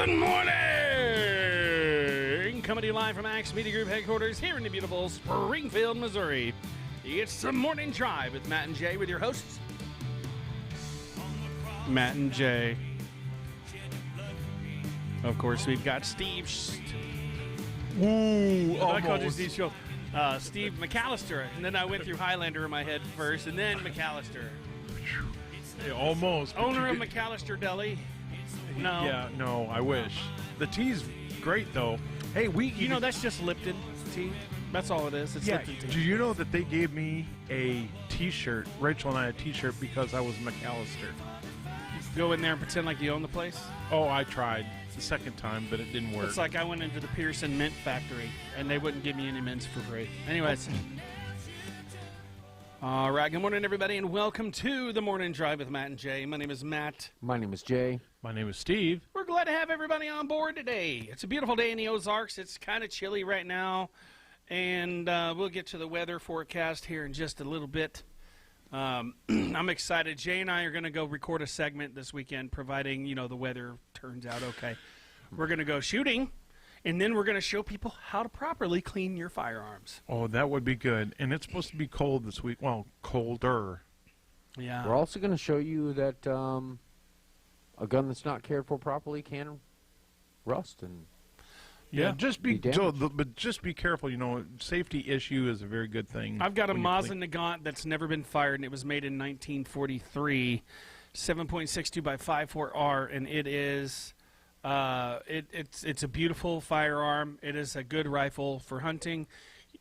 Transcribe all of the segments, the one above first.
Good morning! Coming to you live from Axe Media Group headquarters here in the beautiful Springfield, Missouri. It's the Morning Drive with Matt and Jay with your hosts, Matt and Jay. Of course, we've got Steve. I called you Steve Schultz. Steve McAllister. And then I went through Highlander in my head first, and then McAllister. Hey, almost. Owner of McAllister Deli. No. Yeah, no, I wish. The tea's great, though. Hey, You know, that's just Lipton tea. That's all it is. It's Lipton tea. Do you know that they gave me a T-shirt, Rachel and I a T-shirt, because I was McAllister? Go in there and pretend like you own the place. Oh, I tried the second time, but it didn't work. It's like I went into the Pearson Mint Factory, and they wouldn't give me any mints for free. Anyways. All right, good morning, everybody, and welcome to the Morning Drive with Matt and Jay. My name is Matt. My name is Jay. My name is Steve. We're glad to have everybody on board today. It's a beautiful day in the Ozarks. It's kind of chilly right now, and we'll get to the weather forecast here in just a little bit. I'm excited. Jay and I are going to go record a segment this weekend, providing, you know, the weather turns out okay. We're going to go shooting, and then we're going to show people how to properly clean your firearms. Oh, that would be good. And it's supposed to be cold this week. Well, colder. Yeah. We're also going to show you that a gun that's not cared for properly can rust and Yeah, just be Be but just be careful. You know, safety issue is a very good thing. I've got a when you Mosin Nagant that's never been fired, and it was made in 1943, 7.62 by 5.4R, and it is it's a beautiful firearm. It is a good rifle for hunting,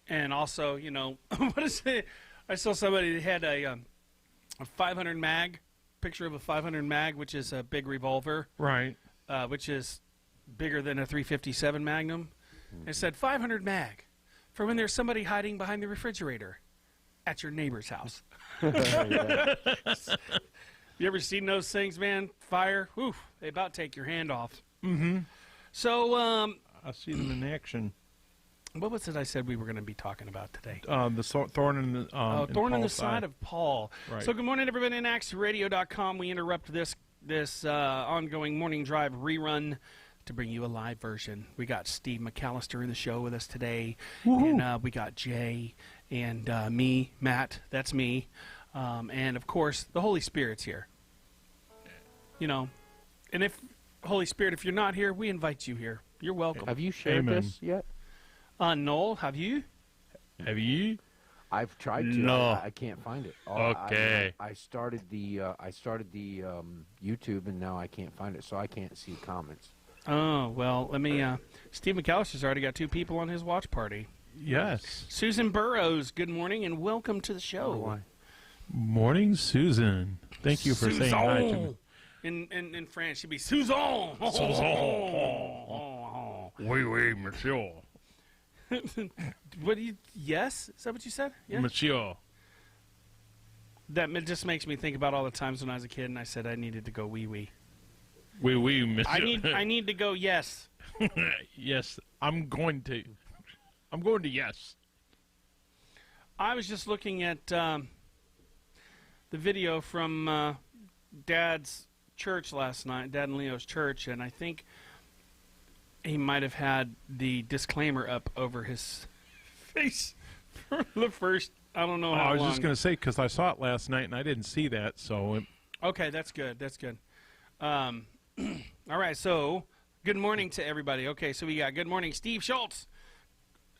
and also, you know, what is it? I saw somebody that had a 500 mag, picture of a 500 mag, which is a big revolver, Right. which is bigger than a 357 Magnum. It said 500 mag for when there's somebody hiding behind the refrigerator at your neighbor's house. yeah. You ever seen those things, man? Fire, whew, they about take your hand off. Mm-hmm. So, I see them in action. what was it I said we were going to be talking about today? The thorn in the Thorn in the Paul's side of Paul. Right. So good morning, everybody in AxeRadio.com. We interrupt this ongoing morning drive rerun to bring you a live version. We got Steve McAllister in the show with us today, and we got Jay and me, Matt. That's me, and of course the Holy Spirit's here. You know, and if Holy Spirit, if you're not here, we invite you here. You're welcome. Have you shared Amen. this yet? Noel, have you? Have you? I've tried to. No. I can't find it. Okay. I started the YouTube, and now I can't find it, so I can't see comments. Oh, well, let me... Steve McAllister's already got 2 people on his watch party. Yes. Susan Burrows, good morning and welcome to the show. Why? Morning, Susan. Thank you for saying hi to me. In French, she'd be Susan. Oui, oui, monsieur. What do you... Yes? Is that what you said? Yeah. Monsieur. That just makes me think about all the times when I was a kid and I said I needed to go wee-wee. Oui, oui, monsieur. I need to go yes. Yes, I'm going to yes. I was just looking at the video from Dad's church last night, Dad and Leo's church, and I think he might have had the disclaimer up over his face for the first, I don't know how I was long. just going to say, because I saw it last night and I didn't see that, so... Okay, that's good. That's good. All right, so good morning to everybody. Okay, so we got good morning, Steve Schultz.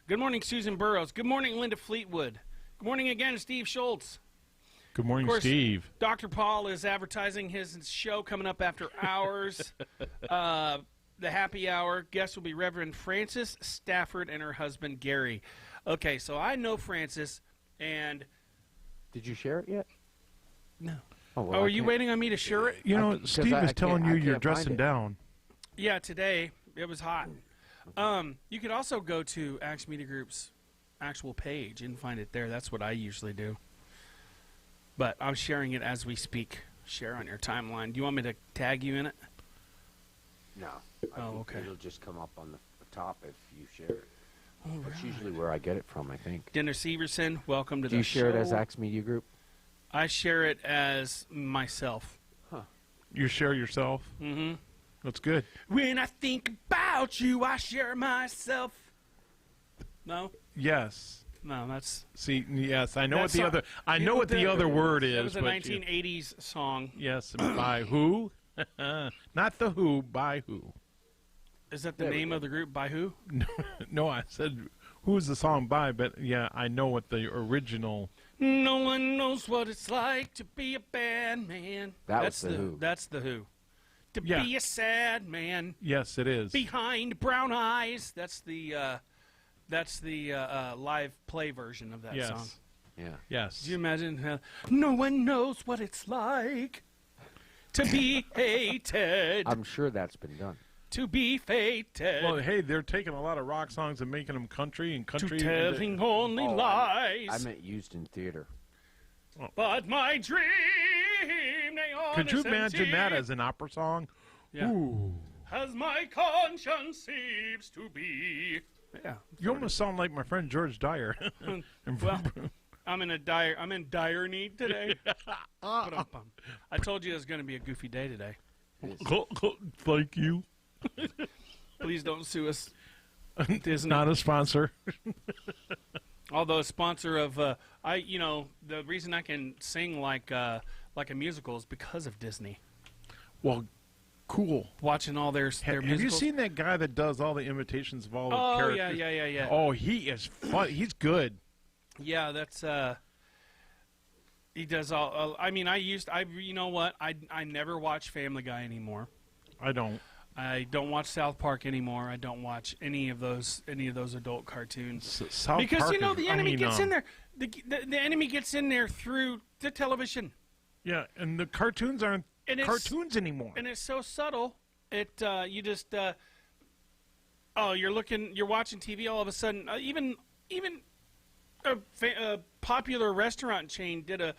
Good morning, Susan Burrows. Good morning, Linda Fleetwood. Good morning again, Steve Schultz. Good morning, Of course, Steve. Dr. Paul is advertising his show coming up after hours. The happy hour. Guest will be Reverend Frances Stafford and her husband, Gary. Okay, so I know Frances, and... Did you share it yet? No. Oh, well, Oh, I are you can't- waiting on me to share it? You know, 'cause Steve I is telling can't- you I you're can't dressing find it. down. Yeah, today it was hot. You could also go to Axe Media Group's actual page and find it there. That's what I usually do. But I'm sharing it as we speak. Share on your timeline. Do you want me to tag you in it? No. I Oh, think okay. It'll just come up on the top if you share it. All That's right. usually where I get it from, I think. Dennis Severson, welcome to Do the you show. share it as Axe Media Group? I share it as myself. You share yourself? Mm-hmm. That's good. When I think about you, I share myself. No, Yes. no, that's. See, yes, I know what That's the not- other. I you know what the other word is. That was a but you- 1980s song. yes, by who? Not the Who. By who? Is that the There we name go. of the group? By who? No, I said who's the song by, but yeah, I know what the original. No one knows what it's like to be a bad man. That's that's The Who. That's the Who. To Yeah. be a sad man Yes, it is. behind brown eyes. That's the live play version of that Yes. song. Yeah. Yes. Do you imagine? No one knows what it's like to be hated, I'm sure that's been done. to be fated, Well, hey, they're taking a lot of rock songs and making them country and to country. telling only Oh, lies. I meant used in theater. But my dream, they are Could you imagine that as an opera song? Yeah. Ooh. as my conscience seems to be. Yeah. You almost sound like my friend George Dyer. Well, I'm in dire need today. Ba-dum-bum. I told you it was going to be a goofy day today. Thank you. Please don't sue us. It's Disney. not a sponsor. Although a sponsor of the reason I can sing like a musical is because of Disney. Well, cool. Watching all their Have you musicals. seen that guy that does all the imitations of all the Oh characters? yeah. Oh, he is fun. He's good. Yeah, that's he does all. You know what? I never watch Family Guy anymore. I don't. I don't watch South Park anymore. I don't watch any of those adult cartoons South because Park you know is- the I enemy mean, gets in there. The enemy gets in there through the television, Yeah, and the cartoons aren't And it's- cartoons anymore. and it's so subtle. It you just you're watching TV. All of a sudden, even a popular restaurant chain did a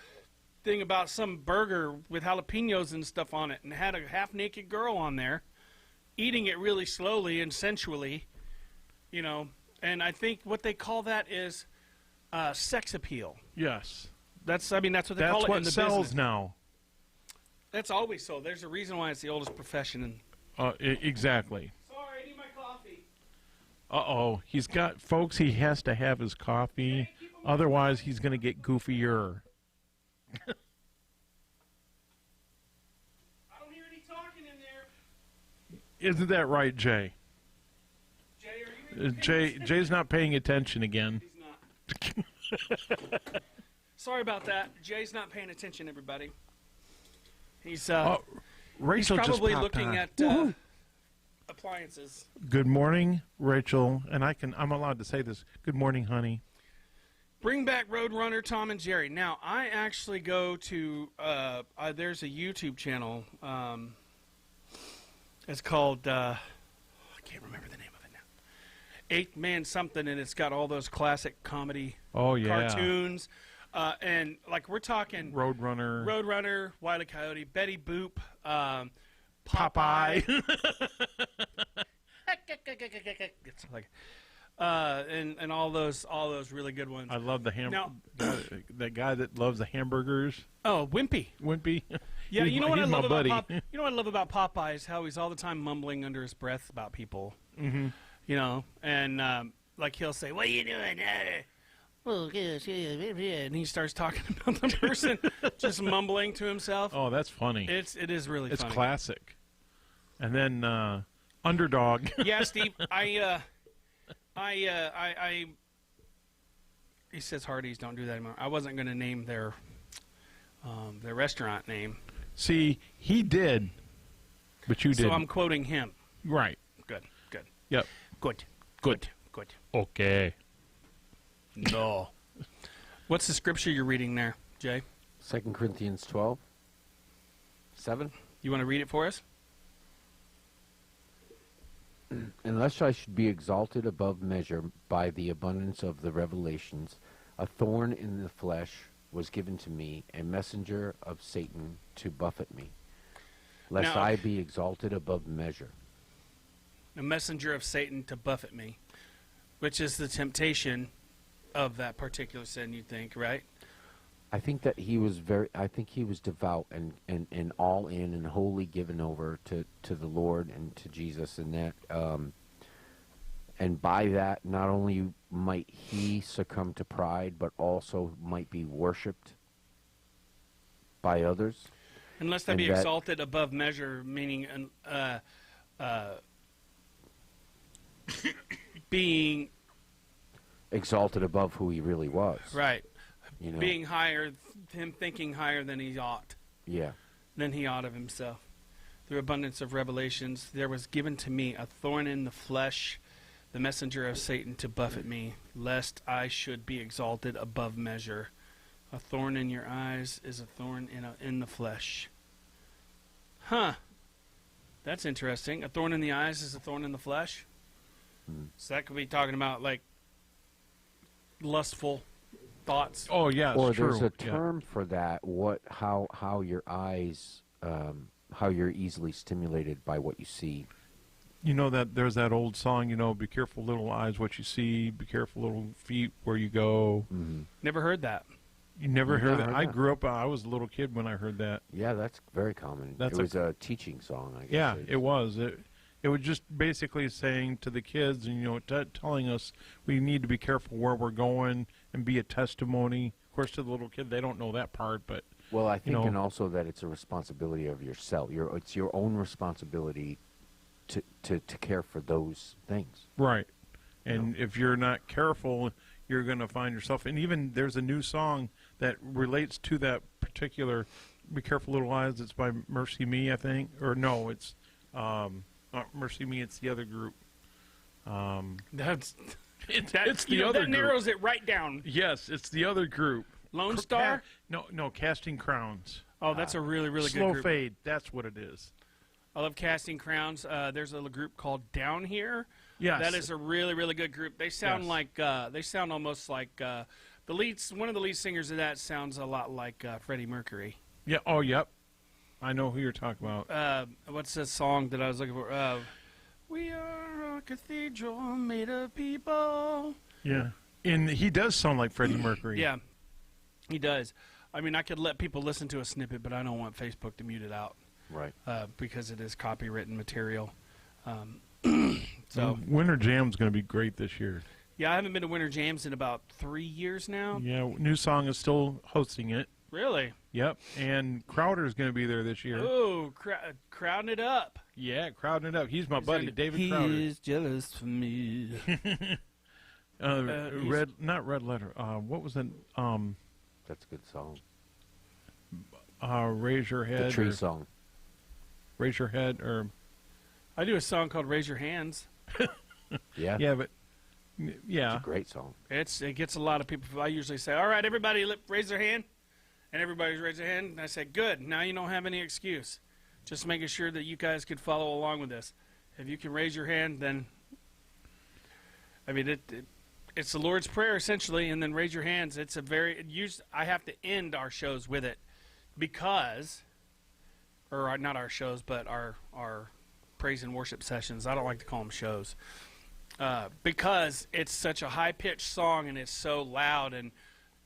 thing about some burger with jalapenos and stuff on it, and had a half-naked girl on there eating it really slowly and sensually, And I think what they call that is sex appeal. Yes, That's what they that's call it in what the sells business. now. That's always so. There's a reason why it's the oldest profession. Exactly. Sorry, I need my coffee. Uh-oh, he's got folks. He has to have his coffee, otherwise he's going to get goofier. I don't hear any talking in there. Isn't that right, Jay? Jay, are you? Jay's not paying attention again. He's not. Sorry about that. Jay's not paying attention, everybody. He's Rachel probably just popped looking on. at appliances. Good morning, Rachel, and I'm allowed to say this. Good morning, honey. Bring back Roadrunner, Tom and Jerry. Now, I actually go to there's a YouTube channel. It's called I can't remember the name of it now. 8-Man something, and it's got all those classic comedy Oh yeah, cartoons. And like we're talking Roadrunner. Roadrunner, Wile E. Coyote, Betty Boop, Popeye. It's like, and all those really good ones. I love the Now- that guy that loves the hamburgers. Oh, Wimpy. Wimpy. Yeah, He's you know my- what I he's my love about buddy. You know what I love about Popeye is how he's all the time mumbling under his breath about people. Mm-hmm. And like he'll say, "What are you doing?" Well, yes, and he starts talking about the person just mumbling to himself. Oh, that's funny. It is really It's funny. classic. And then Underdog. Yeah, Steve. He says Hardee's don't do that anymore. I wasn't going to name their restaurant name, See, he did, but you so didn't. I'm quoting him. Right. Good, good, Yep. good, Good. good. Okay. No. What's the scripture you're reading there, Jay? 2 Corinthians 12:7. You want to read it for us? Unless I should be exalted above measure by the abundance of the revelations, a thorn in the flesh was given to me, a messenger of Satan to buffet me, lest Now- I be exalted above measure. A messenger of Satan to buffet me, which is the temptation of that particular sin, you think, right? I think that he was I think he was devout and all in and wholly given over to the Lord and to Jesus, and that, and by that, not only might he succumb to pride, but also might be worshipped by others. Unless that And be that- exalted above measure, meaning being Exalted above who he really was. right, You know? being higher, him thinking higher than he ought, Yeah. than he ought of himself. Through abundance of revelations, there was given to me a thorn in the flesh, the messenger of Satan to buffet me, lest I should be exalted above measure. A thorn in your eyes is a thorn in the flesh. Huh. That's interesting. A thorn in the eyes is a thorn in the flesh. So that could be talking about like lustful thoughts. Oh, yeah, Or it's true. there's a Yeah. term for that. How your eyes, how you're easily stimulated by what you see. You know that there's that old song, be careful little eyes what you see, be careful little feet where you go. Mm-hmm. Never heard that. You never You've heard not that? heard I that? grew up, I was a little kid when I heard that. Yeah, that's very common. That's it was a teaching song, I guess. Yeah, it was. It was just basically saying to the kids, and telling us we need to be careful where we're going and be a testimony. Of course, to the little kid, they don't know that part, but Well, I think, know- and also that it's a responsibility of yourself. It's your own responsibility to care for those things. right. And if you're not careful, you're going to find yourself. And even there's a new song that relates to that particular "Be Careful Little Eyes." It's by Mercy Me, I think, or no, it's not Mercy Me. It's the other group. That's It's the other that group. narrows it right down. Yes, it's the other group. Lone Star. No, Casting Crowns. Oh, that's a really really Slow good group. Fade. That's what it is. I love Casting Crowns. There's a little group called Down Here. Yes. That is a really really good group. They sound Yes. like they sound almost like the one of the lead singers of that sounds a lot like Freddie Mercury. Yeah. Oh, yep. I know who you're talking about. What's the song that I was looking for? We are a cathedral made of people. Yeah. And he does sound like Freddie Mercury. Yeah, he does. I mean, I could let people listen to a snippet, but I don't want Facebook to mute it out Right. because it is copywritten material. So, Winter Jam's going to be great this year. yeah, I haven't been to Winter Jams in about 3 years now. Yeah. New Song is still hosting it. Really? Yep. And Crowder's going to be there this year. Ooh, crowding it up. Yeah, crowding it up. He's my buddy, David he Crowder. is jealous for me. he's- Not Red Letter. What was it? That's a good song. Raise Your Head. The tree or song. Raise Your Head, or I do a song called "Raise Your Hands." Yeah. yeah, but It's yeah, a great song. It gets a lot of people. I usually say, "All right, everybody, raise their hand," and everybody's raised their hand. And I say, "Good. Now you don't have any excuse. Just making sure that you guys could follow along with this. If you can raise your hand, then I mean it's the Lord's Prayer essentially, and then raise your hands. It's a very I have to end our shows with it because, or not our shows, but our praise and worship sessions. I don't like to call them shows. Because it's such a high-pitched song and it's so loud and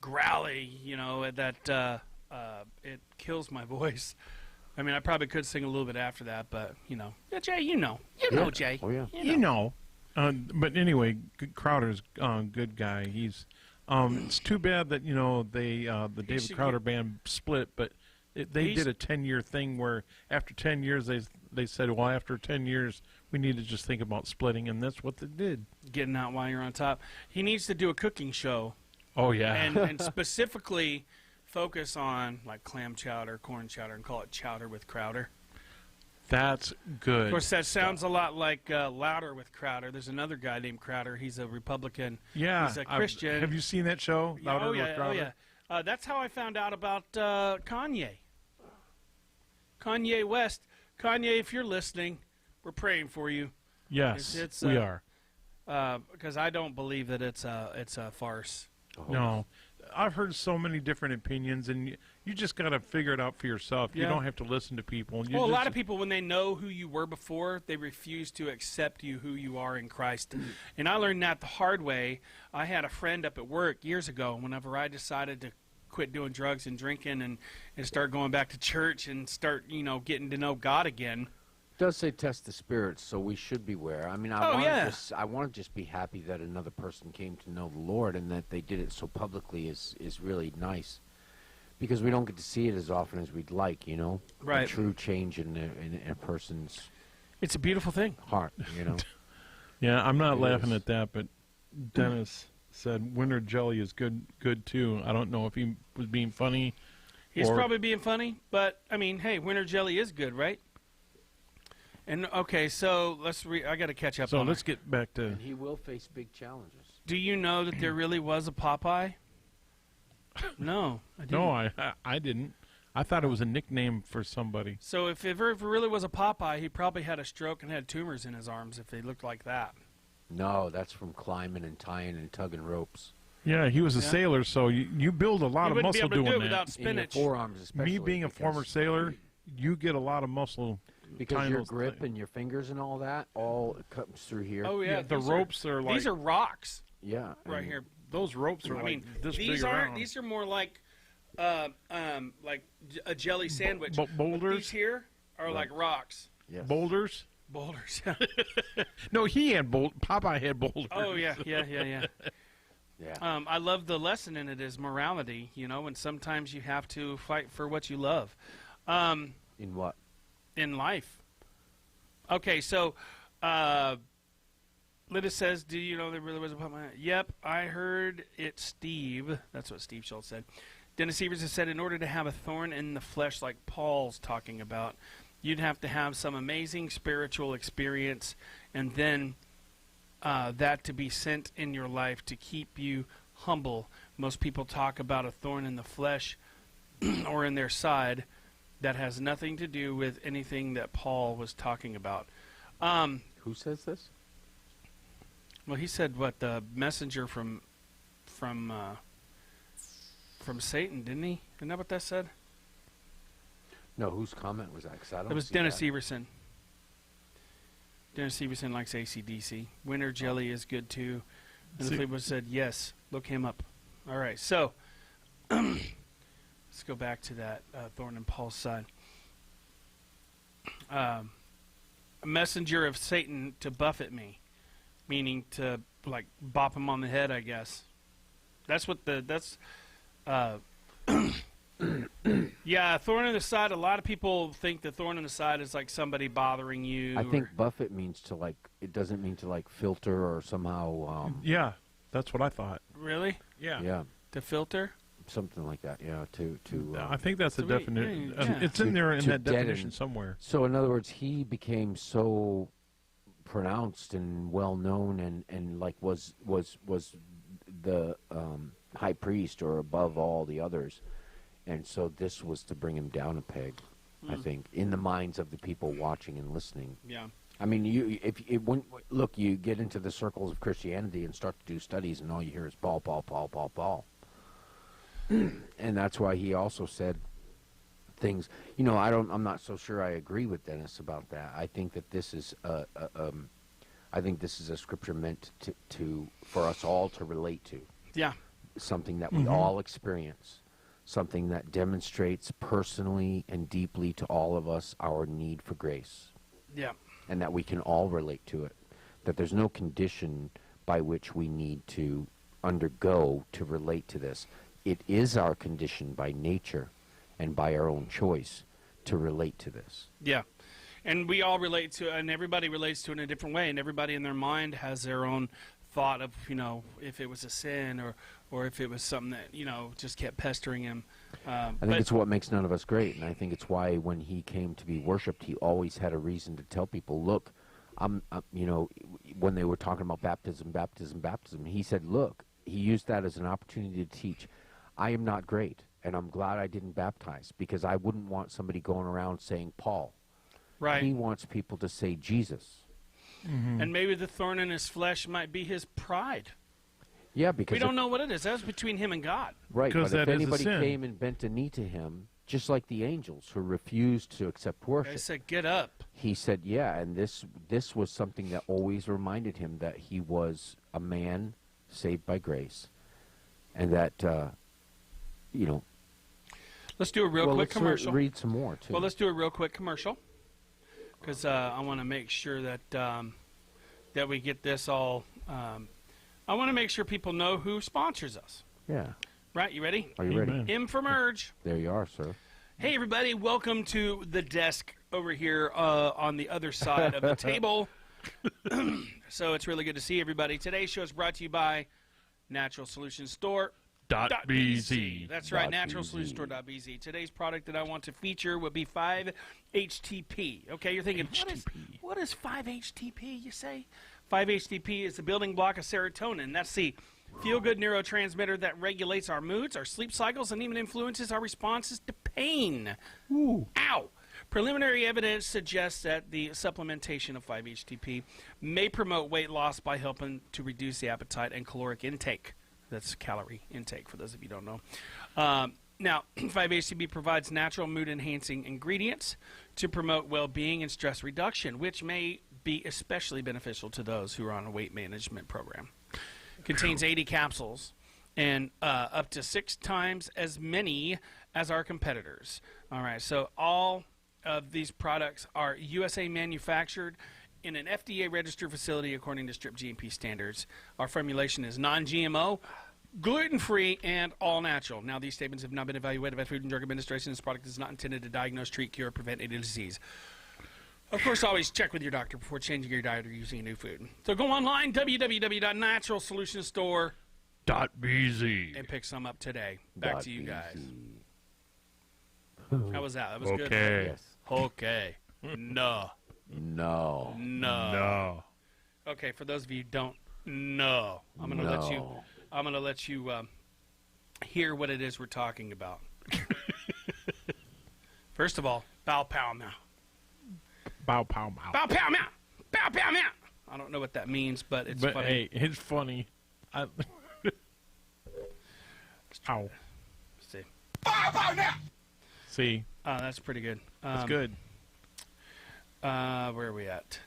growly, that it kills my voice. I mean, I probably could sing a little bit after that, but, Yeah, Jay, you know, Jay. Oh, yeah. you know. But anyway, Crowder's good guy. He's. It's too bad that the David should Crowder band split, but they He's- did a 10-year thing where after 10 years they said, well, after 10 years we need to just think about splitting, and that's what they did. Getting out while you're on top. He needs to do a cooking show Oh yeah, and specifically focus on, like, clam chowder, corn chowder, and call it Chowder with Crowder. that's good. Of course, that sounds a lot like Louder with Crowder. There's another guy named Crowder. He's a Republican. Yeah, He's a Christian. have you seen that show? Louder Oh, with yeah, Crowder? yeah. That's how I found out about Kanye. Kanye West. Kanye, if you're listening, we're praying for you. Yes, It's, we are. Because I don't believe that it's a farce. Oh, No, I've heard so many different opinions, and you just got to figure it out for yourself. You Yeah. don't have to listen to people. You Well, a lot just- of people, when they know who you were before, they refuse to accept you who you are in Christ. And I learned that the hard way. I had a friend up at work years ago whenever I decided to quit doing drugs and drinking and start going back to church and start, getting to know God again. It does say test the spirits, so we should beware. I mean, Oh, yeah. I want to just be happy that another person came to know the Lord, and that they did it so publicly is really nice, because we don't get to see it as often as we'd like. Right. A true change in a person's It's a beautiful thing. heart. Yeah, I'm not It laughing is. at that, but Dennis said winter jelly is good too. I don't know if he was being funny. He's Or- probably being funny, but I mean, hey, winter jelly is good, right? And okay, so I got to catch up So on let's it. get back to. And he will face big challenges. Do you know that there really was a Popeye? No, I didn't. No, I didn't. I thought it was a nickname for somebody. So if it really was a Popeye, he probably had a stroke and had tumors in his arms if they looked like that. No, that's from climbing and tying and tugging ropes. Yeah, he was a Yeah. sailor, so you build a lot You of wouldn't be muscle able to do doing it that. without In your spinach. forearms especially. Me being a former because- sailor, you get a lot of muscle. Because tying your those grip things. and your fingers and all that all comes through here. Oh yeah, the these ropes are like these are rocks Yeah. right and here. those ropes are I like mean, this these big aren't. around. These are more like a jelly sandwich. bo- boulders? But these here are like rocks, Yes. Boulders? boulders. No, he had Popeye had boulders. Oh yeah. Yeah. I love the lesson in it is morality, and sometimes you have to fight for what you love In what? in life. Okay, so Lydia says, do you know there really was a Popeye? Yep, I heard it, Steve. That's what Steve Schultz said. Dennis Evers has said, in order to have a thorn in the flesh like Paul's talking about, you'd have to have some amazing spiritual experience, and then that to be sent in your life to keep you humble. Most people talk about a thorn in the flesh or in their side. That has nothing to do with anything that Paul was talking about. Who says this? Well, he said what, the messenger from Satan, didn't he? Isn't that what that said? No, whose comment was that? 'Cause I don't It was see Dennis that. Everson. Dennis Everson likes AC/DC. Winter jelly is good too. And the See- Fleetwood said, yes, look him up. All right, so let's go back to that thorn in Paul's side. A messenger of Satan to buffet me, meaning to like bop him on the head, I guess. That's what yeah, thorn in the side. A lot of people think the thorn in the side is like somebody bothering you. I think buffet means to like. It doesn't mean to like filter or somehow. Yeah, that's what I thought. Really? Yeah. Yeah, To filter? something like that. Yeah, to. I think that's the So we- definition. yeah. It's in To- there in to that definition deaden. somewhere. So in other words, he became so pronounced and well known, and like was the high priest or above all the others, and so this was to bring him down a peg. I think in the minds of the people watching and listening. Yeah. I mean, look, you get into the circles of Christianity and start to do studies, and all you hear is Paul, Paul, Paul, Paul, Paul. And that's why he also said things. I'm not so sure I agree with Dennis about that. I think that this is I think this is a scripture meant for us all to relate to. Yeah. Something that we all experience. Something that demonstrates personally and deeply to all of us our need for grace. Yeah. And that we can all relate to it. That there's no condition by which we need to undergo to relate to this. It is our condition by nature and by our own choice to relate to this. Yeah. And we all relate to it, and everybody relates to it in a different way, and everybody in their mind has their own thought of, if it was a sin or if it was something that, just kept pestering him. I think it's what makes none of us great, and I think it's why when he came to be worshipped, he always had a reason to tell people, look, when they were talking about baptism, he said, look, he used that as an opportunity to teach, I am not great, and I'm glad I didn't baptize, because I wouldn't want somebody going around saying Paul. right. He wants people to say Jesus. And maybe the thorn in his flesh might be his pride. Yeah, because We don't know what it is. That's between him and God. right. But 'Cause if that is a anybody sin. came and bent a knee to him, just like the angels who refused to accept I worship, said, get up. he said, yeah, and this was something that always reminded him that he was a man saved by grace, and that you know. Let's do a real Well, quick let's commercial. read some more too. Well, let's do a real quick commercial because I want to make sure that that we get this all. I want to make sure people know who sponsors us. Yeah. Right? You ready? Are you ready? Amen. M for Merge. There you are, sir. Hey, everybody. Welcome to the desk over here on the other side of the table. So it's really good to see everybody. Today's show is brought to you by Natural Solutions Store. .bz. That's right, .bz. naturalsolutionstore.bz. Today's product that I want to feature would be 5-HTP. Okay, you're thinking, what is 5-HTP, you say? 5-HTP is the building block of serotonin. That's the feel-good neurotransmitter that regulates our moods, our sleep cycles, and even influences our responses to pain. Ooh. Ow! Preliminary evidence suggests that the supplementation of 5-HTP may promote weight loss by helping to reduce the appetite and caloric intake. That's calorie intake, for those of you who don't know. Now, 5-HTP provides natural mood-enhancing ingredients to promote well-being and stress reduction, which may be especially beneficial to those who are on a weight management program. Contains 80 capsules and up to 6 times as many as our competitors. All right, so all of these products are USA manufactured in an FDA-registered facility according to strict GMP standards. Our formulation is non-GMO, gluten-free, and all-natural. Now, these statements have not been evaluated by Food and Drug Administration. This product is not intended to diagnose, treat, cure, or prevent any disease. Of course, always check with your doctor before changing your diet or using a new food. So go online, www.naturalsolutionstore.bz, and pick some up today. Back to you guys. How was that? That was good. Okay. Yes. Okay. No. No. No. Okay, for those of you who don't know, I'm gonna let you hear what it is we're talking about. First of all, bow pow meow. Bow pow mow. Bow pow meow. Bow pow meow. I don't know what that means, but it's funny. Hey, it's funny. Ow. See. See, That's pretty good. that's good. Where are we at?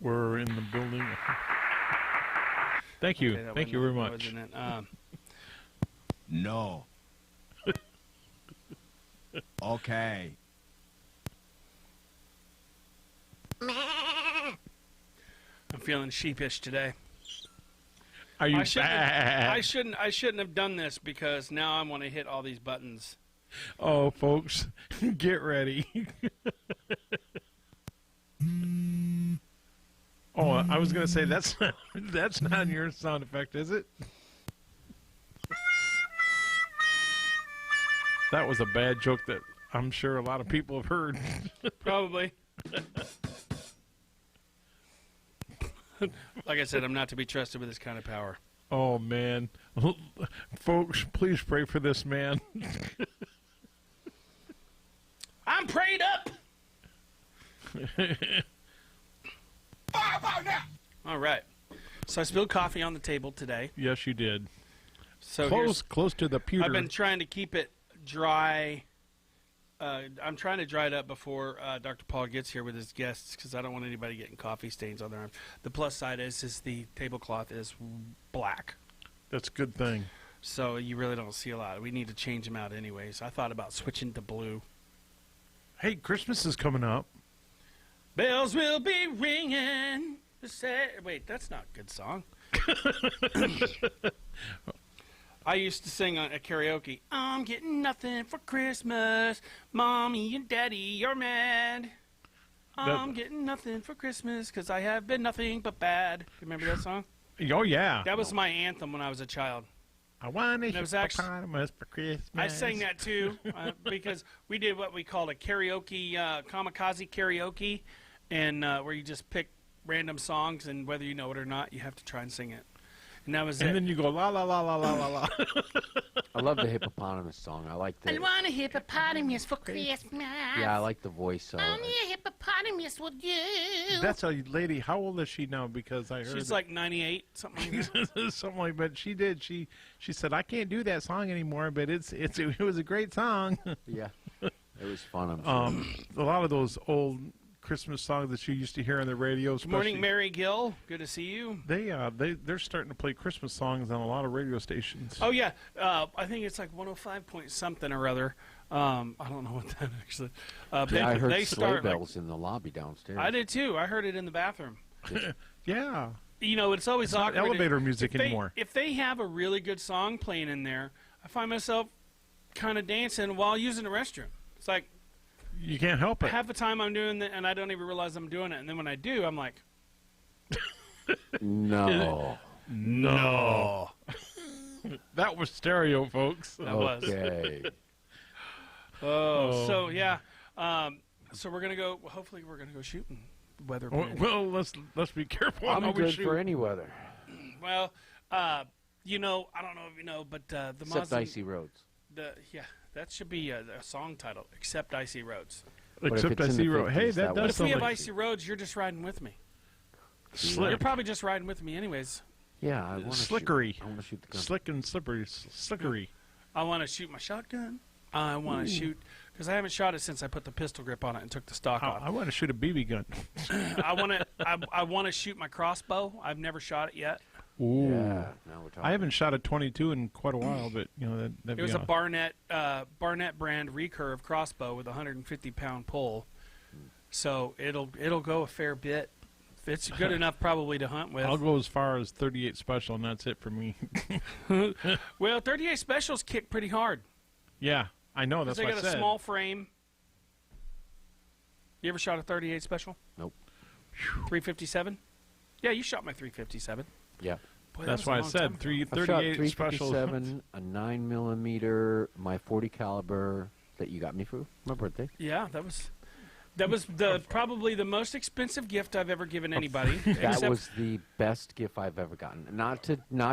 We're in the building. Thank you. Okay, that Thank you wasn't- very that much. wasn't it. No. Okay. I'm feeling sheepish today. Are you I shouldn't bad? I shouldn't have done this because now I want to hit all these buttons. Oh, folks, get ready. Oh, I was gonna say that's not your sound effect, is it? That was a bad joke that I'm sure a lot of people have heard. Probably. Like I said, I'm not to be trusted with this kind of power. Oh man, folks, please pray for this man. I'm prayed up. All right. So I spilled coffee on the table today. Yes, you did. So Close to the pewter. I've been trying to keep it dry. I'm trying to dry it up before Dr. Paul gets here with his guests because I don't want anybody getting coffee stains on their arm. The plus side is the tablecloth is black, That's a good thing. so you really don't see a lot. We need to change them out anyways. I thought about switching to blue. Hey, Christmas is coming up. Bells will be ringing. Wait, that's not a good song. I used to sing at karaoke. I'm getting nothing for Christmas. Mommy and Daddy, you're mad. I'm getting nothing for Christmas because I have been nothing but bad. Remember that song? Oh yeah. That was my anthem when I was a child. I want a That was actually- hippopotamus for Christmas. I sang that too because we did what we called a karaoke, kamikaze karaoke, and where you just pick random songs and whether you know it or not, you have to try and sing it. And that was And it. then you go la la la la la la la. I love the hippopotamus song. I like the. I want a hippopotamus for Christmas. Yeah, I like the voice. Only a hippopotamus would do. That's a lady. How old is she now? Because I heard She's like 98, something like that. something like. But she did. She said I can't do that song anymore. But it was a great song. Yeah, it was fun. I'm sure. A lot of those old Christmas songs that you used to hear on the radio. Good morning, especially- Mary Gill. Good to see you. They're starting to play Christmas songs on a lot of radio stations. Oh yeah, I think it's like 105 point something or other. I don't know what that actually. I heard they sleigh start like- bells in the lobby downstairs. I did too. I heard it in the bathroom. Yeah. You know, it's always It's not awkward. elevator music if they- anymore. If they have a really good song playing in there, I find myself kind of dancing while using the restroom. It's like You can't help it. half the time I'm doing it, and I don't even realize I'm doing it. And then when I do, I'm like, No. No. That was stereo, folks. that was. Okay. Oh, so yeah. So we're gonna go. Hopefully, we're gonna go shooting. Weather. permitting. Well, let's be careful. on how I'm we good shoot. for any weather, Well, you know, I don't know if you know, but the except Muslim, icy roads. yeah, that should be a song title. Except icy roads. if Except it's I in the see road. 50s, Hey, that that would But does if we sound have like icy roads, you're just riding with me. slick. You're probably just riding with me, anyways. Yeah, I want to Slickery. I want to shoot the gun. Slick and slippery. Slickery. I want to shoot my shotgun. I want to shoot because I haven't shot it since I put the pistol grip on it and took the stock off. I want to shoot a BB gun. I want to. I want to shoot my crossbow. I've never shot it yet. Ooh. Yeah, now we're talking. I haven't shot a 22 in quite a while, but you know that'd It was be a Barnett brand recurve crossbow with a 150-pound pull, so it'll go a fair bit. It's good enough probably to hunt with. I'll go as far as 38 special, and that's it for me. Well, 38 specials kick pretty hard. Yeah, I know. 'Cause That's they what got I a said. small frame. You ever shot a 38 special? Nope. 357? Yeah, you shot my 357. Yeah. Boy, that That's was a why I long said time ago. 38 special. 357, a 9mm, my 40 caliber that you got me for my birthday. Yeah, that was probably the most expensive gift I've ever given anybody. That except was the best gift I've ever gotten. Not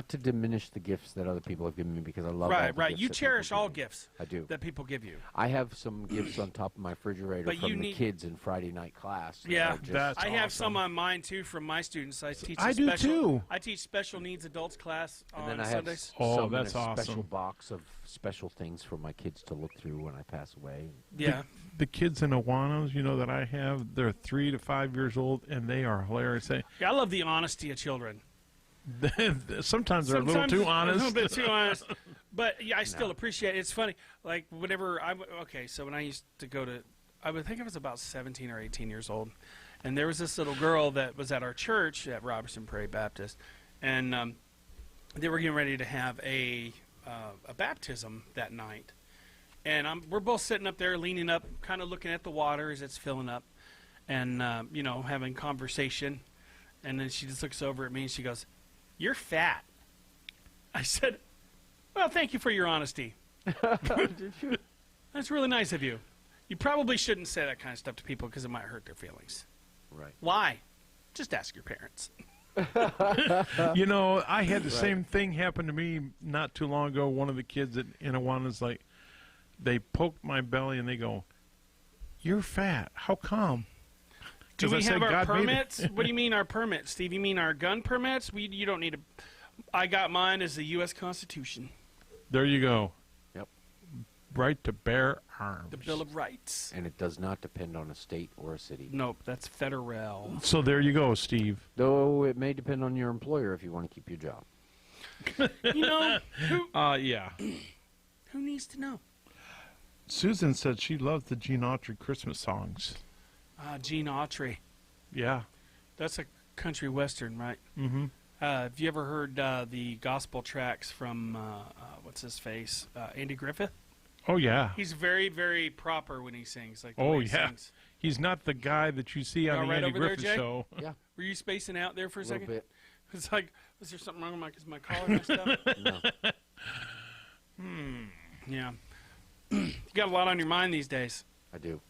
to diminish the gifts that other people have given me because I love all the right. gifts You that cherish people all give me. gifts I do. that people give you. I have some gifts on top of my refrigerator But you from the need- kids in Friday night class. that Yeah, are just- That's I have awesome. some on mine too from my students. I teach. I a do, special, too. I teach special needs adults class and on then I have Sundays. Oh, some that's in a special awesome. box of special things for my kids to look through when I pass away. Yeah, The kids in Awanas, you know, that I have, they're 3 to 5 years old, and they are hilarious. I love the honesty of children. Sometimes they're a little Sometimes too honest. A little bit too honest. But yeah, I still appreciate it. It's funny. Like whenever so when I used to go to, I would think I was about 17 or 18 years old, and there was this little girl that was at our church at Robertson Prairie Baptist, and they were getting ready to have a baptism that night, and we're both sitting up there, leaning up, kind of looking at the water as it's filling up, and having conversation, and then she just looks over at me and she goes, "You're fat." I said, "Well, thank you for your honesty. That's really nice of you. You probably shouldn't say that kind of stuff to people because it might hurt their feelings. Right. Why? Just ask your parents." You know, I had the same thing happen to me not too long ago. One of the kids in Awana's like, they poked my belly and they go, "You're fat. How come?" Do 'Cause I we said have our God made it. permits? What do you mean our permits, Steve? You mean our gun permits? You don't need to. I got mine as the U.S. Constitution, There you go. Yep. Right to bear arms. the Bill of Rights. And it does not depend on a state or a city. Nope, that's federal. So there you go, Steve. Though it may depend on your employer if you want to keep your job. You know, Yeah. who needs to know? Susan said she loves the Gene Autry Christmas songs. Gene Autry. Yeah. That's a country western, right? Mm-hmm. Have you ever heard the gospel tracks from what's his face, Andy Griffith? Oh, yeah. He's very, very proper when he sings. Like the Oh, way he yeah. sings. He's not the guy that you see on All the right Andy over there, Griffith Jay? show. Yeah, Were you spacing out there for a a little second? bit. It's like, was there something wrong with my collar messed up? No. Yeah. You got a lot on your mind these days. I do.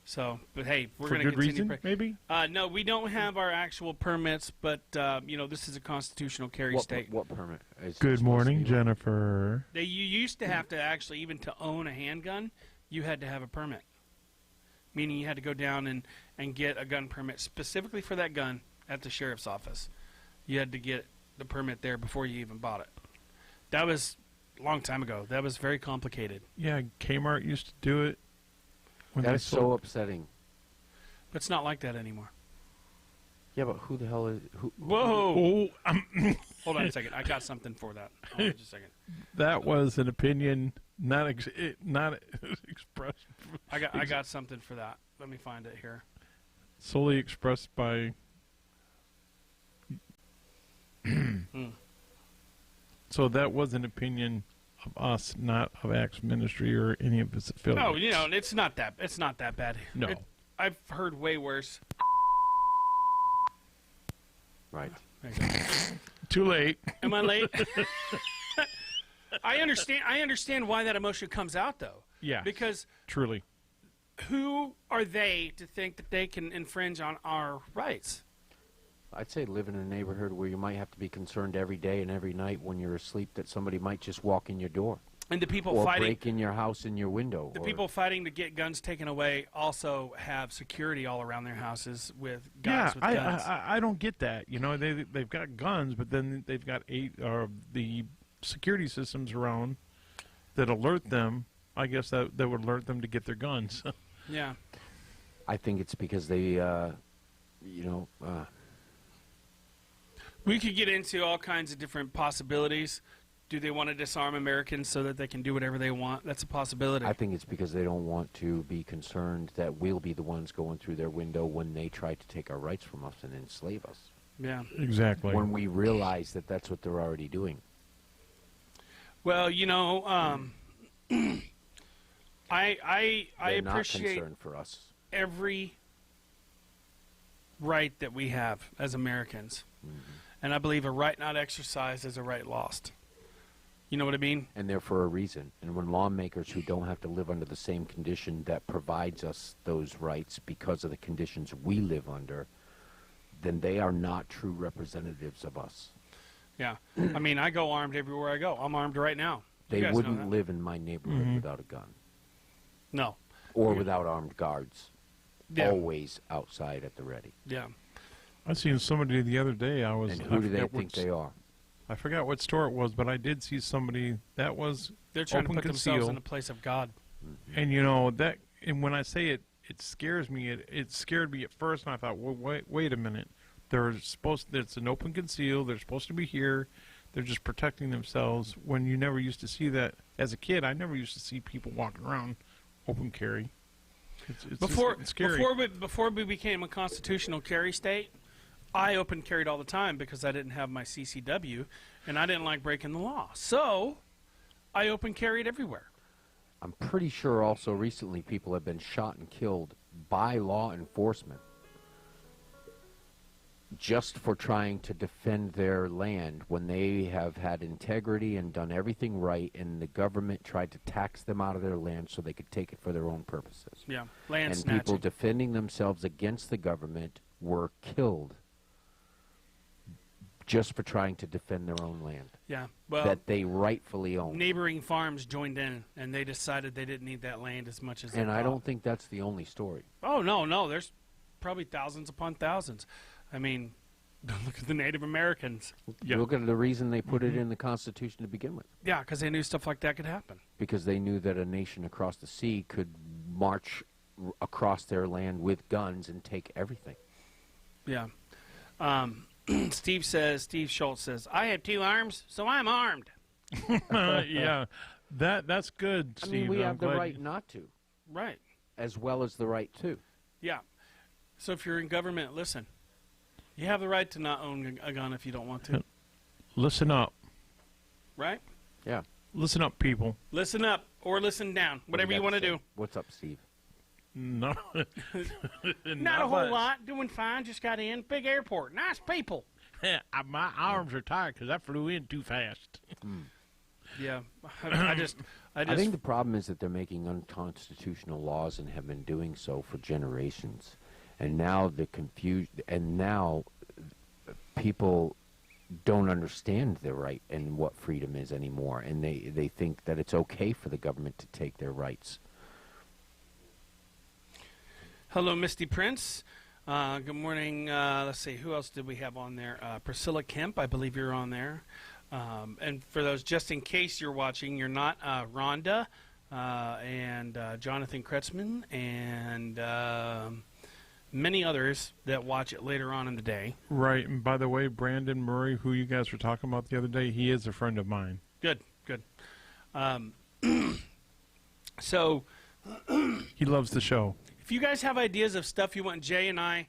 So, but hey, we're For going to good continue. reason, maybe? No, we don't have our actual permits, but this is a constitutional carry state. What permit? Is it Good supposed morning, to be? Jennifer. You used to have to actually, even to own a handgun, you had to have a permit. Meaning you had to go down and get a gun permit specifically for that gun at the sheriff's office. You had to get the permit there before you even bought it. That was a long time ago. That was very complicated. Yeah, Kmart used to do it. When That they is so sold- upsetting. It's not like that anymore. Yeah, but who the hell is who? Whoa! Oh, Hold on a second. I got something for that. Hold on just a second. that was an opinion not expressed, I got something for that. Let me find it here. solely expressed by. So that was an opinion of us, not of Acts Ministry or any of its affiliates. Oh, you know, it's not that bad. No. I've heard way worse. Right. There you go. Too late. Am I late? I understand why that emotion comes out, though. Yeah. Because Truly. who are they to think that they can infringe on our rights? I'd say live in a neighborhood where you might have to be concerned every day and every night when you're asleep that somebody might just walk in your door And the people or fighting, break in your house in your window. the or- people fighting to get guns taken away also have security all around their houses with Yeah, guys with guns. I don't get that. You know, they've got guns, but then they've got the security systems around that alert them. I guess that would alert them to get their guns. Yeah. I think it's because they, We could get into all kinds of different possibilities. Do they want to disarm Americans so that they can do whatever they want? That's a possibility. I think it's because they don't want to be concerned that we'll be the ones going through their window when they try to take our rights from us and enslave us. Yeah. Exactly. When we realize that that's what they're already doing. Well, you know, I They're not appreciate concerned for us. every right that we have as Americans. Mm-hmm. And I believe a right not exercised is a right lost. You know what I mean? And they're for a reason. And when lawmakers who don't have to live under the same condition that provides us those rights because of the conditions we live under, then they are not true representatives of us. Yeah. I mean, I go armed everywhere I go. I'm armed right now. You They guys know wouldn't that. live in my neighborhood without a gun No. or without armed guards. Yeah. Always outside at the ready. Yeah. I seen somebody the other day. And who do they think they are? I forgot what store it was, but I did see somebody that was They're trying open to put themselves conceal. in the place of God. And you know that, and when I say it, it scares me. It scared me at first, and I thought, well, wait a minute. It's an open conceal. They're supposed to be here. They're just protecting themselves. When you never used to see that as a kid, I never used to see people walking around open carry. It's scary. Before we became a constitutional carry state, I open carried all the time because I didn't have my CCW, and I didn't like breaking the law. So, I open carried everywhere. I'm pretty sure also recently people have been shot and killed by law enforcement just for trying to defend their land when they have had integrity and done everything right, and the government tried to tax them out of their land so they could take it for their own purposes. Yeah, land And snatching. people defending themselves against the government were killed just for trying to defend their own land Yeah, well, that they rightfully own. neighboring farms joined in, and they decided they didn't need that land as much as they And I thought. don't think that's the only story. Oh, no, there's probably thousands upon thousands. I mean, look at the Native Americans. Yeah. Look at the reason they put it in the Constitution to begin with. Yeah, because they knew stuff like that could happen. Because they knew that a nation across the sea could march across their land with guns and take everything. Yeah. Steve Schultz says, I have 2 arms, so I'm armed. Yeah, that's good, I Steve. mean, we I'm have the glad right not to, Right. as well as the right to. Yeah. So if you're in government, listen. You have the right to not own a gun if you don't want to. Listen up. Right? Yeah. Listen up, people. Listen up or listen down. Whatever you want to do. What's up, Steve? No. Not a whole lot. Doing fine. Just got in. Big airport. Nice people. My arms are tired because I flew in too fast. Yeah. I just I think the problem is that they're making unconstitutional laws and have been doing so for generations. And now now people don't understand their right and what freedom is anymore. And they think that it's okay for the government to take their rights. Hello, Misty Prince. Good morning. Let's see. Who else did we have on there? Priscilla Kemp, I believe you're on there. And for those, just in case you're watching, you're not Rhonda and Jonathan Kretzman and many others that watch it later on in the day. Right. And by the way, Brandon Murray, who you guys were talking about the other day, he is a friend of mine. Good. So, He loves the show. if you guys have ideas of stuff you want Jay and I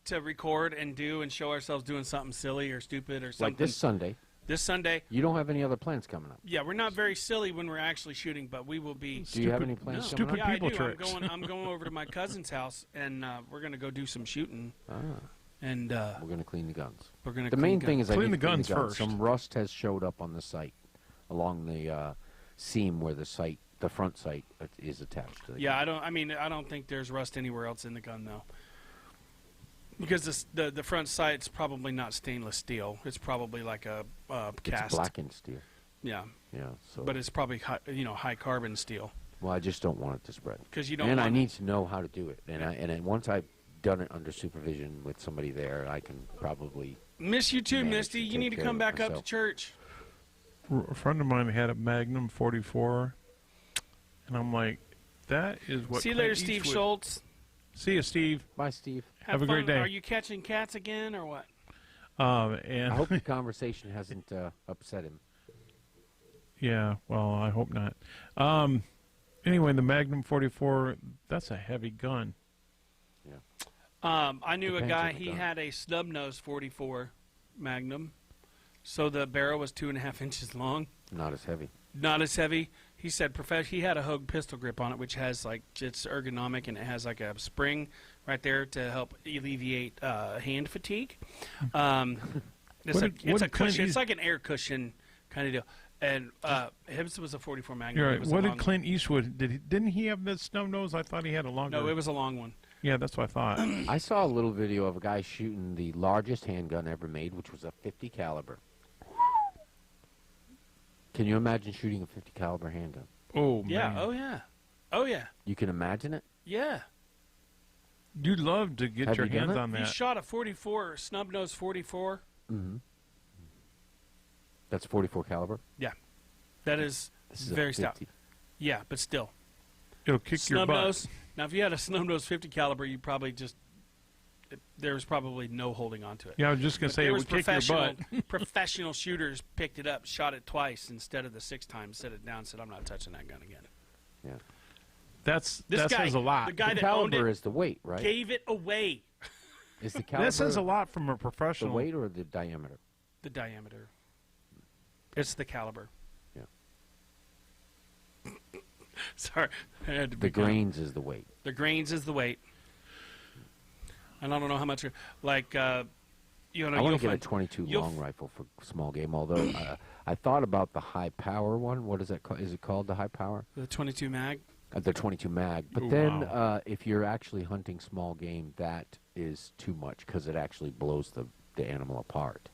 to record and do and show ourselves doing something silly or stupid or something, Like this Sunday. this Sunday, You don't have any other plans coming up. yeah, we're not very silly when we're actually shooting, but we will be. Do you have any plans stupid coming Yeah, up? people I do. tricks. I'm going over to my cousin's house, and we're gonna go do some shooting, Ah, and we're going to clean the guns. we're gonna. The main thing is I Clean need the to guns first. Some rust has showed up on the site along the seam where the front sight is attached to the Yeah, I don't think there's rust anywhere else in the gun though, because the front sight's probably not stainless steel. It's probably like a It's cast. blackened steel. Yeah, Yeah, so but it's probably high carbon steel well, I just don't want it to spread. because you don't. And want I need to know how to do it. And once I've done it under supervision with somebody there, I can probably Miss you too, manage Misty. to You take need to care come of back up to myself. church. A friend of mine had a Magnum 44, and I'm like, that is what. See you Clint later, Steve Eastwood- Schultz. See you, Steve. Bye, Steve. Have a great fun. day. Are you catching cats again or what? And I hope the conversation hasn't upset him. yeah, well, I hope not. Anyway, the Magnum 44, that's a heavy gun. I knew a Depends guy. on the He gun. had a snub nose 44 Magnum, so the barrel was 2.5 inches long. Not as heavy. Not as heavy. He said he had a Hogue pistol grip on it, which has like it's ergonomic and it has like a spring right there to help alleviate hand fatigue. It's a cushion. It's like an air cushion kind of deal. And his was a 44 Magnum. You're It right. was a What long did Clint Eastwood didn't he have the snub nose? I thought he had a longer. No, it was a long one. Yeah, that's what I thought. I saw a little video of a guy shooting the largest handgun ever made, which was a 50 caliber. Can you imagine shooting a 50 caliber handgun? Oh Yeah. man. Oh yeah. Oh yeah. You can imagine it? Yeah. You'd love to get Have your you done hands it? on He that. shot a 44 snub nose 44. Mm-hmm. That's 44 caliber? That is This is a very stout. 50. Yeah, but still. It'll kick your Snub butt. nose. Now, if you had a snub nose 50 caliber, you probably there was probably no holding on to it. Yeah, I was just gonna But say there it was would kick your butt. professional shooters picked it up, shot it twice instead of the 6 times, set it down, said, "I'm not touching that gun again." Yeah. That This guy, says a lot. the guy The that owned caliber it, is the weight, right? gave it away. Is the caliber That says a lot from a the professional. weight or the diameter? The diameter. It's the caliber. Yeah. Sorry, I had to The be kind of- grains is the weight. The grains is the weight. And I don't know how much. Like, I want you'll to get a find 22 you'll long rifle for small game, although I thought about the high power one. What is that called? Is it called the high power? the 22 mag. The 22 mag. But Ooh, then wow. if you're actually hunting small game, that is too much because it actually blows the animal apart.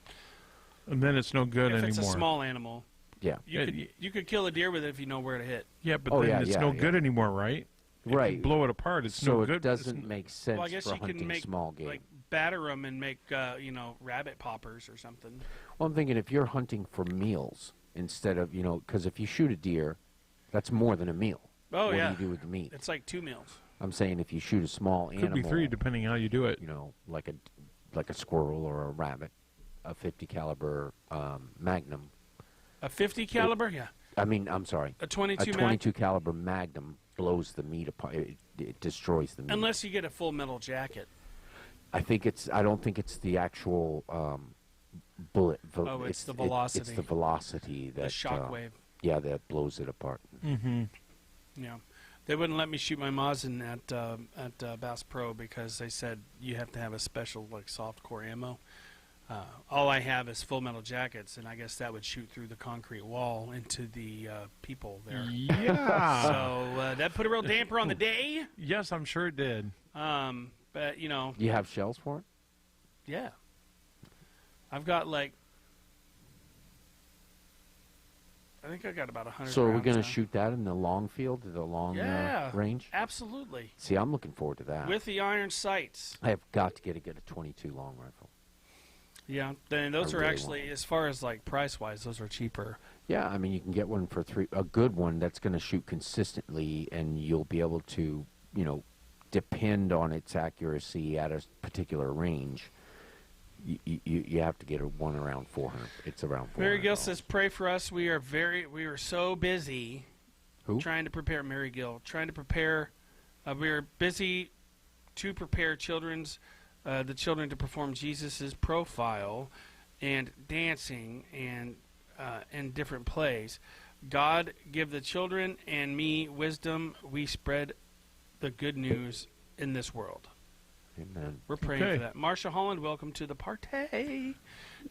And then it's no good If anymore. it's a small animal, Yeah. you could kill a deer with it if you know where to hit. Yeah, but Oh, then yeah, it's yeah, no yeah. good anymore, right? If Right. you blow it apart, it's So no it good. doesn't make sense Well, I guess for you can hunting make small game. like batter them and make rabbit poppers or something. Well, I'm thinking if you're hunting for meals instead of, because if you shoot a deer, that's more than a meal. Oh what yeah, do you do with the meat? it's like 2 meals. I'm saying if you shoot a small Could animal, be 3 depending how you do it. like a squirrel or a rabbit, a 50 caliber Magnum. A 50 caliber, yeah. I mean, I'm sorry, A a 22 mag. 22 caliber Magnum blows the meat apart. It destroys the meat. Unless you get a full metal jacket. I don't think it's the actual bullet. Oh, it's the velocity. It's the velocity that The shock wave. Yeah, that blows it apart. Mm-hmm. Yeah, they wouldn't let me shoot my Mosin at Bass Pro because they said you have to have a special like soft core ammo. All I have is full metal jackets, and I guess that would shoot through the concrete wall into the people there. Yeah. So that put a real damper on the day. Yes, I'm sure it did. But Do you have shells for it? yeah, I've got like. I think I got about 100. So are we rounds going to now. shoot that in the long field, the long Yeah. range? Absolutely. See, I'm looking forward to that. With the iron sights. I have got to get a 22 long rifle. Yeah, then those I are really actually, want it. as far as like price wise, those are cheaper. Yeah, I mean, you can get one for a good one that's going to shoot consistently, and you'll be able to, depend on its accuracy at a particular range, you have to get a one around 400. It's around 400. Mary Gill says, "Pray for us. We are so busy Who? trying to prepare." Mary Gill trying to prepare. We are busy to prepare the children to perform Jesus's profile and dancing and in different plays. God give the children and me wisdom. We spread the good news in this world. Amen. We're praying Okay. for that. Marsha Holland, welcome to the party.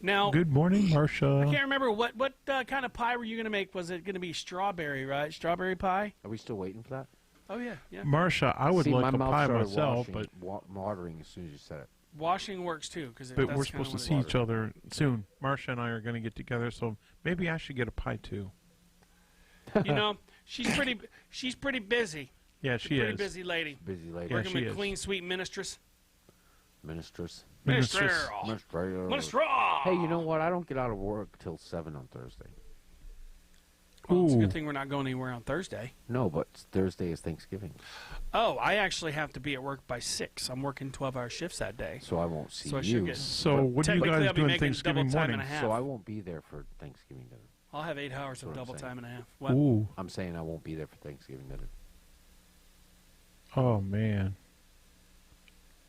Now, Good morning, I Marcia. can't remember what kind of pie were you going to make? Was it going to be strawberry, right? Strawberry pie? Are we still waiting for that? Oh, yeah, yeah. Marcia, I would See, like my a mouth pie started myself, washing, but watering as soon as you said it. Washing works, too. Because we're supposed to see each other soon. Marcia and I are going to get together, so maybe I should get a pie too. You know, she's pretty busy. Yeah, she Pretty is. busy lady. Busy lady. Yeah, Working she with is. clean, sweet ministress. Ministress. Mistress. Minister. Minister. Hey, you know what? I don't get out of work till 7 on Thursday. Well, it's a Ooh. good thing we're not going anywhere on Thursday. No, but Thursday is Thanksgiving, Oh, I actually have to be at work by 6. I'm working 12-hour shifts that day. so I won't see So I should you. get- So what are you Technically, guys I'll be doing making Thanksgiving double time morning? and a half. So I won't be there for Thanksgiving dinner. I'll have 8 hours of That's what I'm double saying. time and a half. What? Ooh. I'm saying I won't be there for Thanksgiving dinner Oh, man.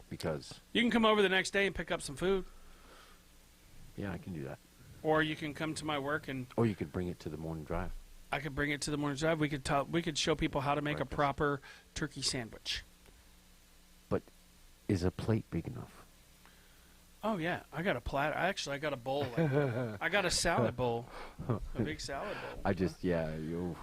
because, You can come over the next day and pick up some food. yeah, I can do that. Or you can come to my work and Or you could bring it to the morning drive. I could bring it to the morning drive. We could show people how to make a Breakfast. proper turkey sandwich. Is a plate big enough? Oh yeah, I got a platter. Actually, I got a bowl. I got a salad bowl, a big salad bowl. I just, you.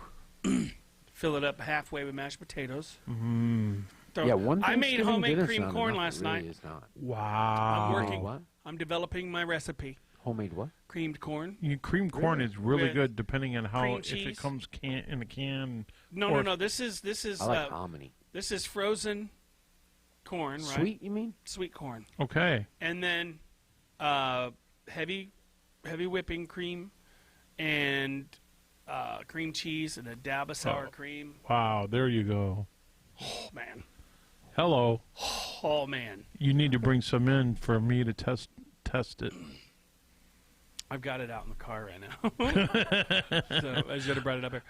Fill it up halfway with mashed potatoes. Mm. Throw- Yeah, one I made Thanksgiving homemade dinner's cream not corn enough. last It really night. is not. Wow. I'm working. What? I'm developing my recipe. Homemade what? Creamed corn. Cream corn is really With good depending on how cream if cheese. it comes in a can. No, Or- no. This is I like hominy. this is frozen corn, right? Sweet, you mean? Sweet corn, Okay. and then heavy whipping cream, and cream cheese, and a dab of sour Oh. cream. Wow, there you go. Oh man. Hello. Oh man. You need to bring some in for me to test it. I've got it out in the car right now. So I should have brought it up here.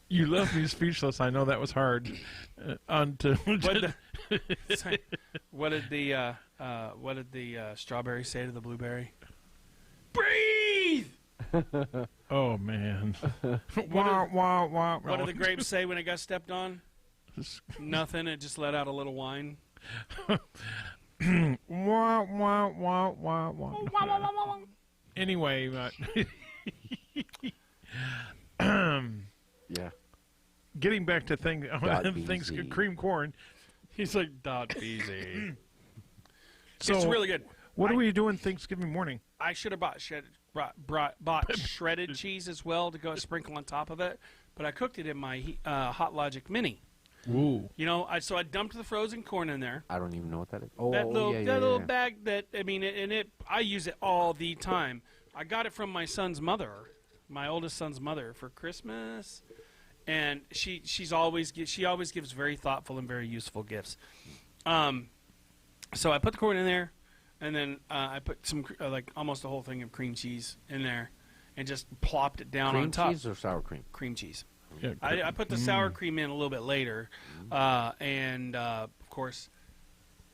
You left me speechless. I know that was hard. What did the strawberry say to the blueberry? Breathe. Oh man. Wah, wah, wah, What did the grapes say when it got stepped on? Nothing. It just let out a little wine. Wah, wah, wah, wah, wah. Anyway, Yeah. getting back to things, BZ. cream corn. He's like, .bz. So, It's really good. what are we doing Thanksgiving morning? I should have bought shredded cheese as well to go sprinkle on top of it, but I cooked it in my Hot Logic Mini. Ooh. You know, so I dumped the frozen corn in there. I don't even know what that is. Oh, That little yeah, that yeah, little yeah. bag that I use it all the time. I got it from my son's mother, my oldest son's mother, for Christmas, and she always gives very thoughtful and very useful gifts. So I put the corn in there, and then I put some like almost a whole thing of cream cheese in there, and just plopped it down Cream on top. cheese or sour cream? Cream cheese. Yeah, I put the sour cream in a little bit later, and of course,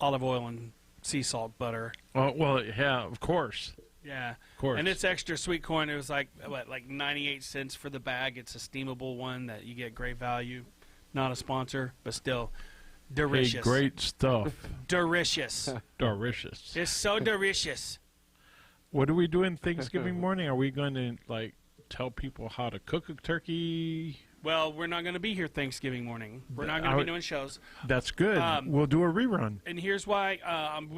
olive oil and sea salt butter. Oh, well, yeah, of course. Yeah, Of course. and it's extra sweet corn. It was like 98 cents for the bag. It's a steamable one that you get great value. Not a sponsor, but still Hey, delicious. great stuff. Delicious. Delicious. It's so delicious. What are we doing Thanksgiving morning? Are we going to tell people how to cook a turkey? Well, we're not going to be here Thanksgiving morning. We're not going to be doing shows. That's good. Um, We'll do a rerun. And here's why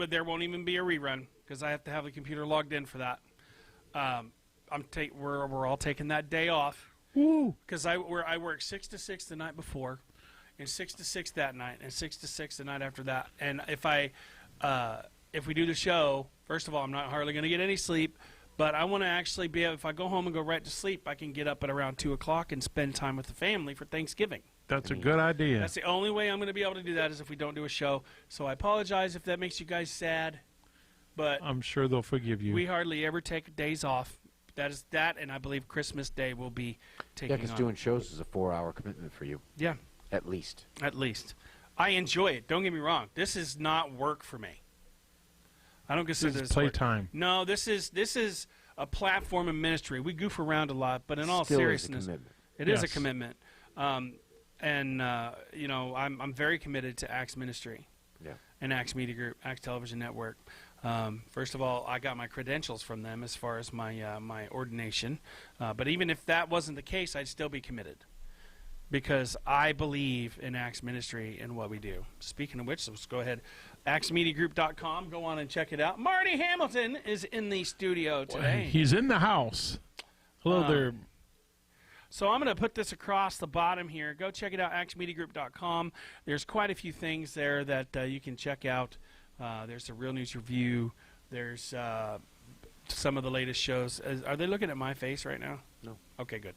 there won't even be a rerun because I have to have the computer logged in for that. We're all taking that day off Woo. because I work 6 to 6 the night before, and 6 to 6 that night, and 6 to 6 the night after that. And if we do the show, first of all, I'm not hardly going to get any sleep. But I want to actually be able, if I go home and go right to sleep, I can get up at around 2 o'clock and spend time with the family for Thanksgiving. That's a good idea. That's the only way I'm going to be able to do that is if we don't do a show. So I apologize if that makes you guys sad, but I'm sure they'll forgive you. we hardly ever take days off. That is that, and I believe Christmas Day will be Yeah, taking because on. doing shows is a 4-hour commitment for you, Yeah, at least. at least. I enjoy it. Don't get me wrong. This is not work for me. I don't consider This this is work. playtime. No, this is a platform of ministry. We goof around a lot, but in all Still seriousness, is a commitment. it is a Yes. commitment. You know, I'm very committed to Acts Ministry Yeah. and Acts Media Group, Acts Television Network. First of all, I got my credentials from them as far as my my ordination. But even if that wasn't the case, I'd still be committed because I believe in Acts Ministry and what we do. Speaking of which, let's go ahead. ActsMediaGroup.com. Go on and check it out. Marty Hamilton is in the studio today. He's in the house. Hello there. So I'm going to put this across the bottom here. Go check it out, ActsMediaGroup.com. There's quite a few things there that you can check out. There's the Real News Review. There's some of the latest shows. Are they looking at my face right now? No. Okay, good.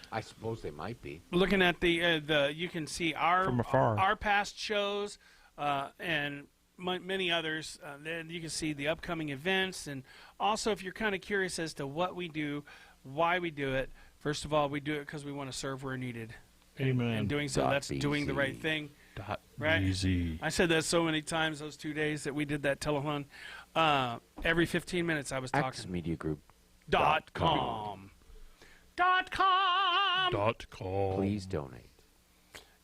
I suppose they might be. Looking at the you can see From afar. our past shows and many others. Then you can see the upcoming events, and also if you're kind of curious as to what we do, why we do it. First of all, we do it because we want to serve where needed. Amen. And doing so, that's doing the right .bz. thing. Right. Right. Easy. I said that so many times those 2 days that we did that telethon. Every 15 minutes I was talking. ActsMediaGroup. .com. .com. .com. Please donate.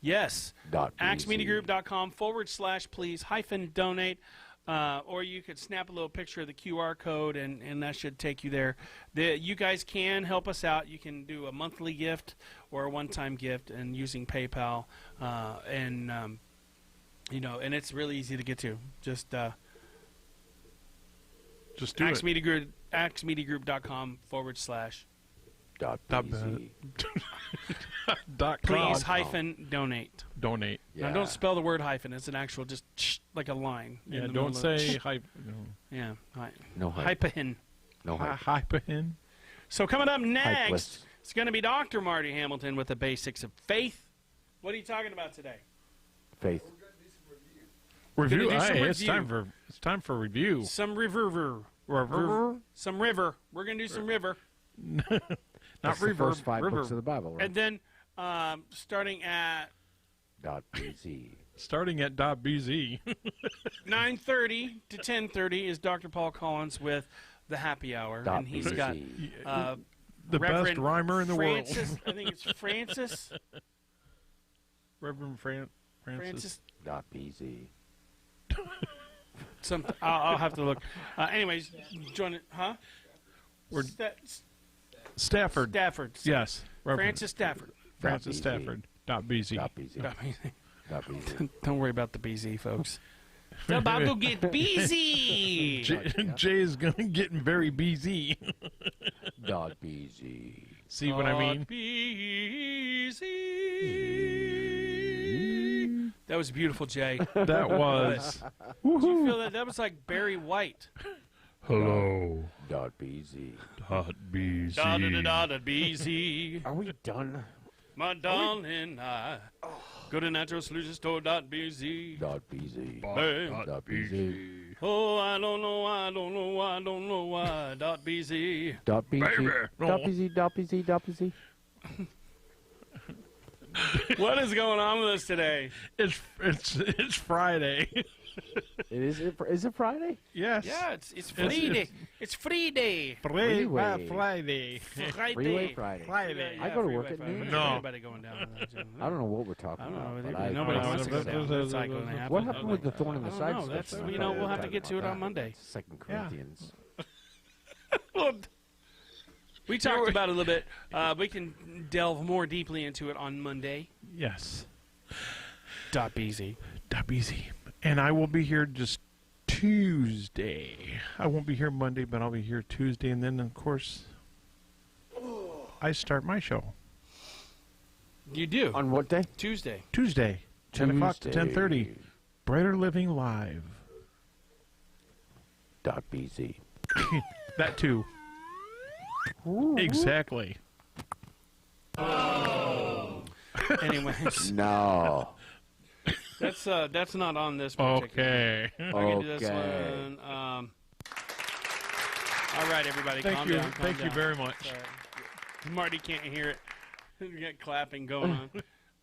Yes. .bz. ActsMediaGroup.com/please-donate. Or you could snap a little picture of the QR code, and that should take you there. You guys can help us out. You can do a monthly gift or a one-time gift, and using PayPal, you know, and it's really easy to get to. Just do it. ActsMediaGroup.com/please-donate. .bz. Donate. Yeah. Now, don't spell the word hyphen. It's an actual just like a line. in Yeah, the don't middle of- say hype. Yeah. No hype. Hyphen. No hype. Hype-in. So coming up next, Hypeless. it's going to be Dr. Marty Hamilton with the basics of faith. What are you talking about today? Faith. Review. Gonna do some Hey, it's review. time for review. Some river. Some river. We're going to do some river. That's the river. first 5 river. books of the Bible, right? And then starting at .bz. Starting at .bz. 9:30 to 10:30 is Dr. Paul Collins with the Happy Hour. And he's .bz. got The best Reverend rhymer in the Francis, world. I think it's Francis. Reverend Francis. Francis. .bz. Something. I'll have to look. Anyways, join it. Huh? We're- Stafford. Stafford. Yes. Reverend Francis Stafford. Francis .bz. Stafford. .bz. .bz. .bz. Don't worry about the BZ, folks. It's about to get busy. Jay is getting very busy. .bz. See what I mean? BZ. That was beautiful, Jay. That was. Did you feel that? That was like Barry White. Hello. .bz. .bz. Da da da da da BZ. Are we done? My darling, I go to naturalsolutionstore.bz. .bz. Hey. .bz. Oh, I don't know why. .bz. .bz. .bz. .bz. .bz. What is going on with us today? It's Friday. Is it Friday? Yes. Yeah, it's Friday. It's Friday. Freeway. Friday. Freeway Friday. Friday. I go to Freeway work at Friday. noon. No. Everybody going down. I don't know what we're talking I don't know. about. But Nobody I wants to go that- down. that- It's like going to happen. What happened with the thorn in the I side? don't know. That's stuff? we'll have to get to it on Monday. Second Corinthians. We talked about it a little bit. We can delve more deeply into it on Monday. Yes. .bz. .bz. And I will be here just Tuesday. I won't be here Monday, but I'll be here Tuesday. And then, of course, I start my show. You do. On what day? Tuesday. Tuesday, 10 o'clock to Tuesday. 10:30. Brighter Living Live. .bz. That too. Exactly. Anyways, No. that's not on this particular. Okay. I can do this Okay. one. All right, everybody, Thank calm you. down. Calm Thank you down. very much. Sorry. Marty can't hear it. We got clapping going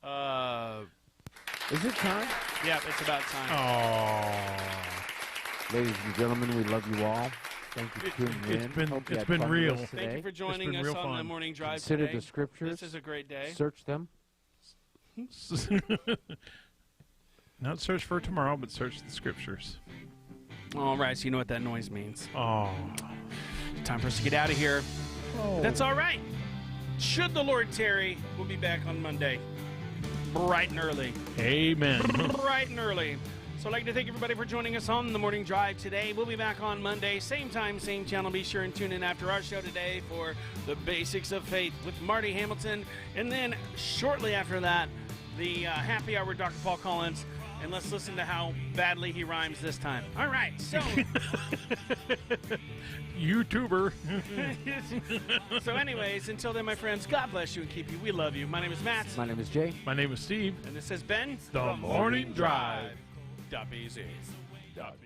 on. Is it time? Yeah, it's about time. Oh. Ladies and gentlemen, we love you all. Thank you for tuning in. It's been- Hope you it's had been fun with real. us Thank you today. for joining been us real on the fun. morning drive Consider today. the scriptures. This is a great day. Search them. Not search for tomorrow, but search the scriptures. All right, so you know what that noise means. Oh. Time for us to get out of here. That's all right. Should the Lord tarry, we'll be back on Monday. Bright and early. Amen. Bright and early. So I'd like to thank everybody for joining us on the Morning Drive today. We'll be back on Monday, same time, same channel. Be sure and tune in after our show today for The Basics of Faith with Marty Hamilton. And then shortly after that, the Happy Hour with Dr. Paul Collins. And let's listen to how badly he rhymes this time. All right, so... YouTuber. So anyways, until then, my friends, God bless you and keep you. We love you. My name is Matt. My name is Jay. My name is Steve. And this has been The Morning Drive. Dub easy. Dot